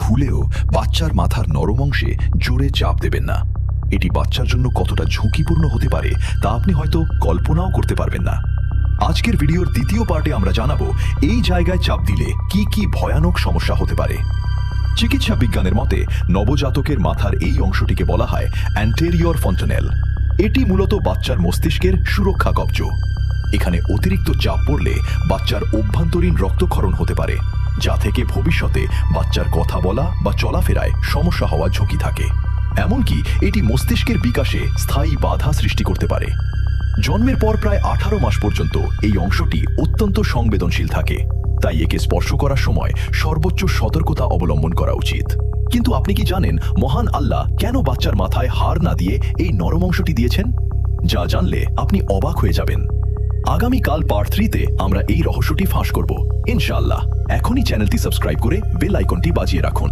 ভুলেও বাচ্চার মাথার নরম অংশে জোরে চাপ দেবেন না। এটি বাচ্চার জন্য কতটা ঝুঁকিপূর্ণ হতে পারে তা আপনি হয়তো কল্পনাও করতে পারবেন না। আজকের ভিডিওর দ্বিতীয় পার্টে আমরা জানাবো এই জায়গায় চাপ দিলে কি কি ভয়ানক সমস্যা হতে পারে। চিকিৎসা বিজ্ঞানের মতে নবজাতকের মাথার এই অংশটিকে বলা হয় অ্যান্টেরিয়র ফন্টানেল। এটি মূলত বাচ্চার মস্তিষ্কের সুরক্ষা কবচ। এখানে অতিরিক্ত চাপ পড়লে বাচ্চার অভ্যন্তরীণ রক্তক্ষরণ হতে পারে, যা থেকে ভবিষ্যতে বাচ্চার কথা বলা বা চলাফেরায় সমস্যা হওয়ার ঝুঁকি থাকে। এমনকি এটি মস্তিষ্কের বিকাশে স্থায়ী বাধা সৃষ্টি করতে পারে। জন্মের পর প্রায় 18 মাস পর্যন্ত এই অংশটি অত্যন্ত সংবেদনশীল থাকে, তাই একে স্পর্শ করার সময় সর্বোচ্চ সতর্কতা অবলম্বন করা উচিত। কিন্তু আপনি কি জানেন মহান আল্লাহ কেন বাচ্চার মাথায় হাড় না দিয়ে এই নরম অংশটি দিয়েছেন? যা জানলে আপনি অবাক হয়ে যাবেন। আগামীকাল পার্ট 3-তে আমরা এই রহস্যটি ফাঁস করব ইনশাআল্লাহ। এখনই চ্যানেলটি সাবস্ক্রাইব করে বেল আইকনটি বাজিয়ে রাখুন।